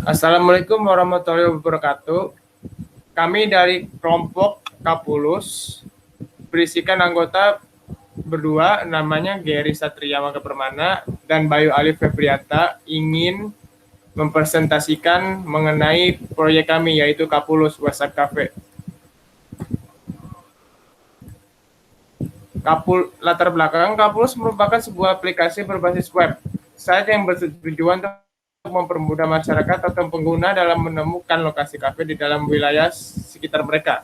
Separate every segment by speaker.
Speaker 1: Assalamualaikum warahmatullahi wabarakatuh. Kami dari kelompok Kapulus berisikan anggota berdua, namanya Gary Satria Mangga Permana dan Bayu Alif Febriata, ingin mempresentasikan mengenai proyek kami, yaitu Kapulus WhatsApp Cafe. Latar belakang, Kapulus merupakan sebuah aplikasi berbasis web saja yang bertujuan untuk mempermudah masyarakat atau pengguna dalam menemukan lokasi kafe di dalam wilayah sekitar mereka.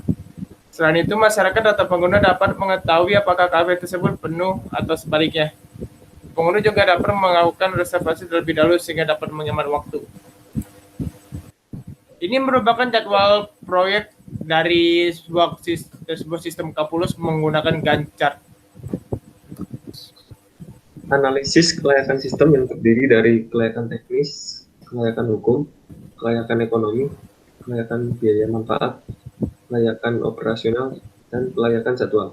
Speaker 1: Selain itu, masyarakat atau pengguna dapat mengetahui apakah kafe tersebut penuh atau sebaliknya. Pengguna juga dapat melakukan reservasi terlebih dahulu sehingga dapat menghemat waktu. Ini merupakan jadwal proyek dari sebuah sistem Kapulus menggunakan Gantt chart.
Speaker 2: Analisis kelayakan sistem yang terdiri dari kelayakan teknis, kelayakan hukum, kelayakan ekonomi, kelayakan biaya manfaat, kelayakan operasional, dan kelayakan jadwal.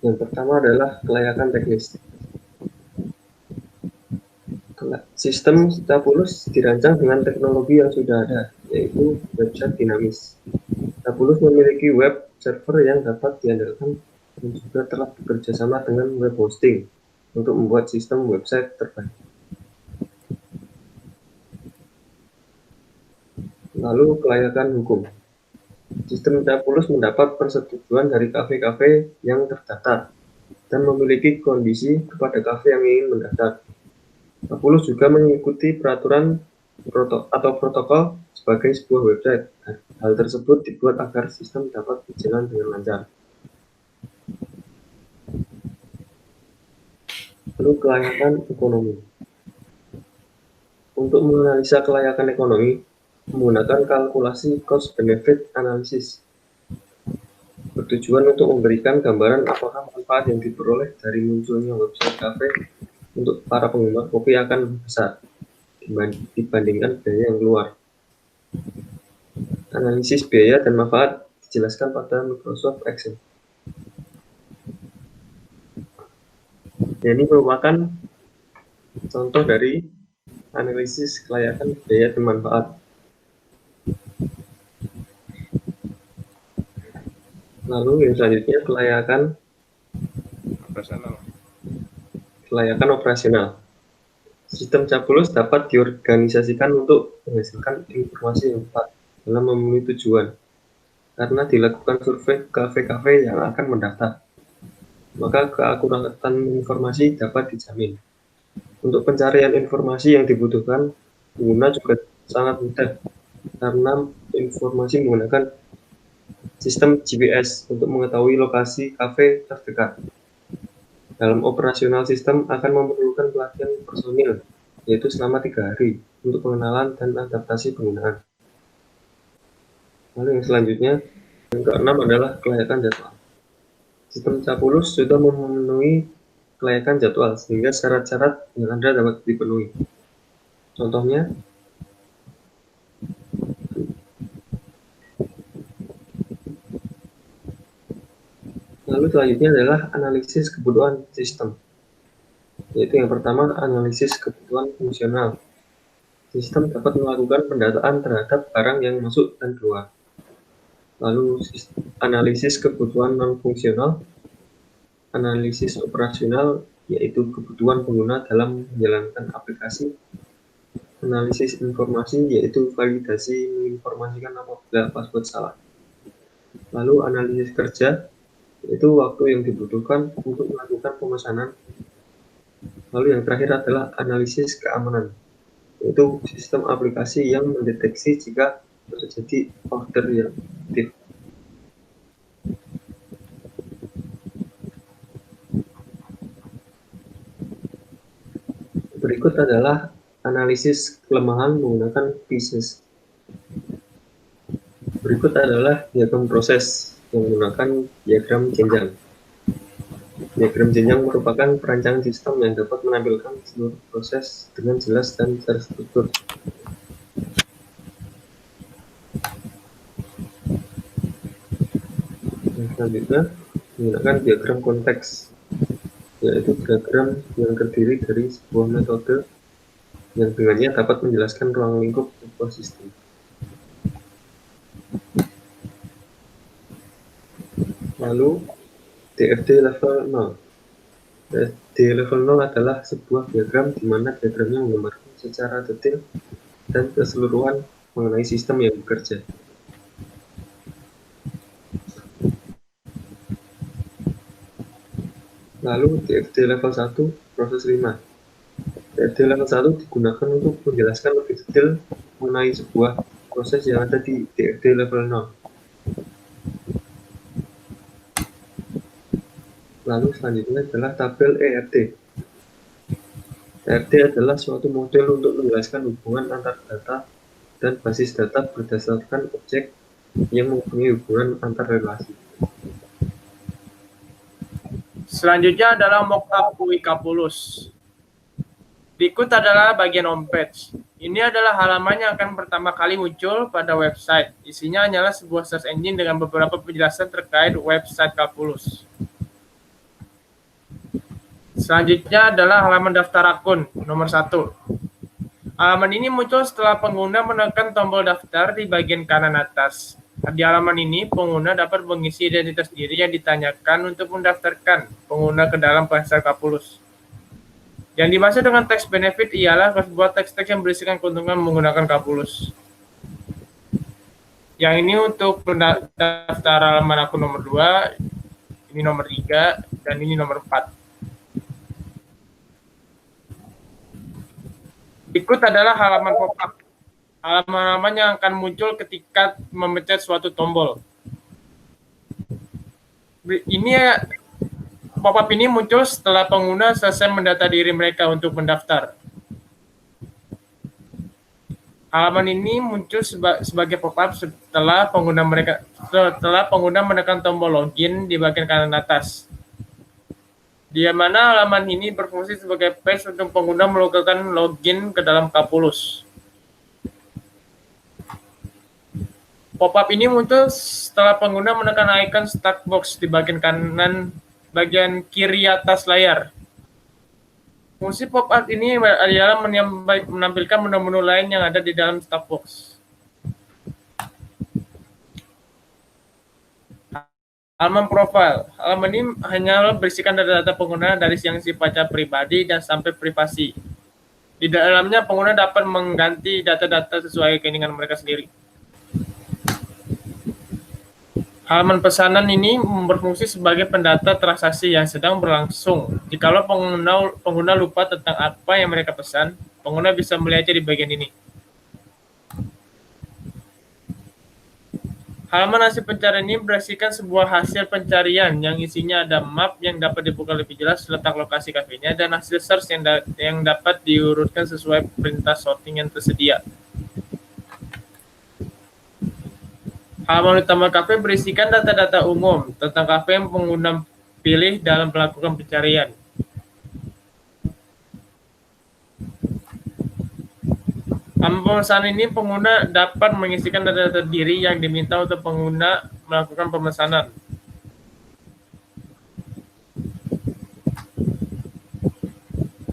Speaker 2: Yang pertama adalah kelayakan teknis. Sistem Kapulus dirancang dengan teknologi yang sudah ada, yaitu website dinamis. Kapulus memiliki web server yang dapat diandalkan dan juga telah bekerja sama dengan web hosting untuk membuat sistem website terbaik. Lalu kelayakan hukum. Sistem Kapulus mendapat persetujuan dari kafe-kafe yang terdaftar dan memiliki kondisi kepada kafe yang ingin mendaftar. Kapulus juga mengikuti peraturan atau protokol sebagai sebuah website. Hal tersebut dibuat agar sistem dapat berjalan dengan lancar. Lalu kelayakan ekonomi. Untuk menganalisa kelayakan ekonomi, menggunakan kalkulasi cost-benefit analysis. Bertujuan untuk memberikan gambaran apakah manfaat yang diperoleh dari munculnya website cafe untuk para penggemar kopi akan besar dibandingkan biaya yang keluar. Analisis biaya dan manfaat dijelaskan pada Microsoft Excel. Ini merupakan contoh dari analisis kelayakan biaya dan manfaat. Lalu yang selanjutnya kelayakan operasional. Sistem Kapulus dapat diorganisasikan untuk menghasilkan informasi yang tepat dalam memenuhi tujuan, karena dilakukan survei kafe-kafe yang akan mendaftar. Maka keakuratan informasi dapat dijamin. Untuk pencarian informasi yang dibutuhkan, pengguna juga sangat mudah karena informasi menggunakan sistem GPS untuk mengetahui lokasi kafe terdekat. Dalam operasional sistem akan memerlukan pelatihan personil, yaitu selama 3 hari, untuk pengenalan dan adaptasi penggunaan. Lalu yang selanjutnya, yang keenam adalah kelayakan jadwal. Sistem Kapulus sudah memenuhi kelayakan jadwal, sehingga syarat-syarat yang ada dapat dipenuhi. Contohnya, lalu selanjutnya adalah analisis kebutuhan sistem, yaitu yang pertama analisis kebutuhan fungsional. Sistem dapat melakukan pendataan terhadap barang yang masuk dan keluar. Lalu analisis kebutuhan non-fungsional, analisis operasional, yaitu kebutuhan pengguna dalam menjalankan aplikasi. Analisis informasi, yaitu validasi menginformasikan apabila password salah. Lalu analisis kerja, yaitu waktu yang dibutuhkan untuk melakukan pemesanan. Lalu yang terakhir adalah analisis keamanan, yaitu sistem aplikasi yang mendeteksi jika terjadi order yang aktif. Berikut adalah analisis kelemahan menggunakan pieces. Berikut adalah diagram proses yang menggunakan diagram jenjang. Diagram jenjang merupakan perancangan sistem yang dapat menampilkan seluruh proses dengan jelas dan terstruktur. Selanjutnya, menggunakan diagram konteks. yaitu diagram yang terdiri dari sebuah metode yang dengannya dapat menjelaskan ruang lingkup sebuah sistem. Lalu DFT level 0. DFT level 0 adalah sebuah diagram di mana diagramnya menggambarkan secara detail dan keseluruhan mengenai sistem yang bekerja. Lalu DFT level 1 proses 5. DFT level 1 digunakan untuk menjelaskan lebih detail mengenai sebuah proses yang ada di DFT level 0. Lalu selanjutnya adalah tabel ERT. ERT adalah suatu model untuk menjelaskan hubungan antar data dan basis data berdasarkan objek yang mempunyai hubungan antar relasi.
Speaker 1: Selanjutnya adalah mockup UI Capulus. Berikut adalah bagian homepage. Ini adalah halaman yang akan pertama kali muncul pada website. Isinya hanyalah sebuah search engine dengan beberapa penjelasan terkait website Capulus. Selanjutnya adalah halaman daftar akun nomor 1. Halaman ini muncul setelah pengguna menekan tombol daftar di bagian kanan atas. Di halaman ini, pengguna dapat mengisi identitas diri yang ditanyakan untuk mendaftarkan pengguna ke dalam website Capulus. Yang dimaksud dengan teks benefit ialah sebuah teks-teks yang berisikan keuntungan menggunakan Capulus. Yang ini untuk daftar halaman akun nomor 2, ini nomor 3, dan ini nomor 4. Berikut adalah halaman pop-up. Halaman-halaman yang akan muncul ketika memencet suatu tombol. Ini pop-up ini muncul setelah pengguna selesai mendata diri mereka untuk mendaftar. Halaman ini muncul sebagai pop-up setelah pengguna menekan tombol login di bagian kanan atas. Di mana halaman ini berfungsi sebagai page untuk pengguna melakukan login ke dalam Capulus. Pop-up ini muncul setelah pengguna menekan icon start box di bagian bagian kiri atas layar. Fungsi pop-up ini adalah menampilkan menu-menu lain yang ada di dalam start box. Halaman profile. Halaman ini hanya berisikan data-data pengguna dari yang sifatnya pribadi dan sampai privasi. Di dalamnya pengguna dapat mengganti data-data sesuai keinginan mereka sendiri. Halaman pesanan ini berfungsi sebagai pendata transaksi yang sedang berlangsung. Jikalau pengguna lupa tentang apa yang mereka pesan, pengguna bisa melihatnya di bagian ini. Halaman hasil pencarian ini berisikan sebuah hasil pencarian yang isinya ada map yang dapat dibuka lebih jelas letak lokasi kafenya dan hasil search yang dapat diurutkan sesuai perintah sorting yang tersedia. Halaman utama kafe berisikan data-data umum tentang kafe yang pengguna pilih dalam melakukan pencarian. Halaman pemesanan ini pengguna dapat mengisikan data-data diri yang diminta untuk pengguna melakukan pemesanan.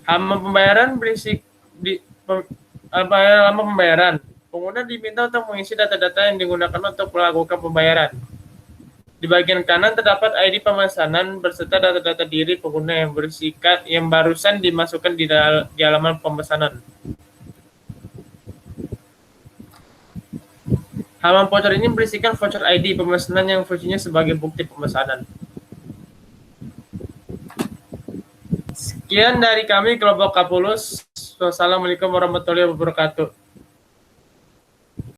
Speaker 1: Halaman pembayaran halaman pembayaran. Pengguna diminta untuk mengisi data-data yang digunakan untuk melakukan pembayaran. Di bagian kanan terdapat ID pemesanan beserta data-data diri pengguna yang barusan dimasukkan di halaman pemesanan. Halaman voucher ini berisikan voucher ID pemesanan yang fungsinya sebagai bukti pemesanan. Sekian dari kami, Kelompok Capulus. Wassalamualaikum warahmatullahi wabarakatuh.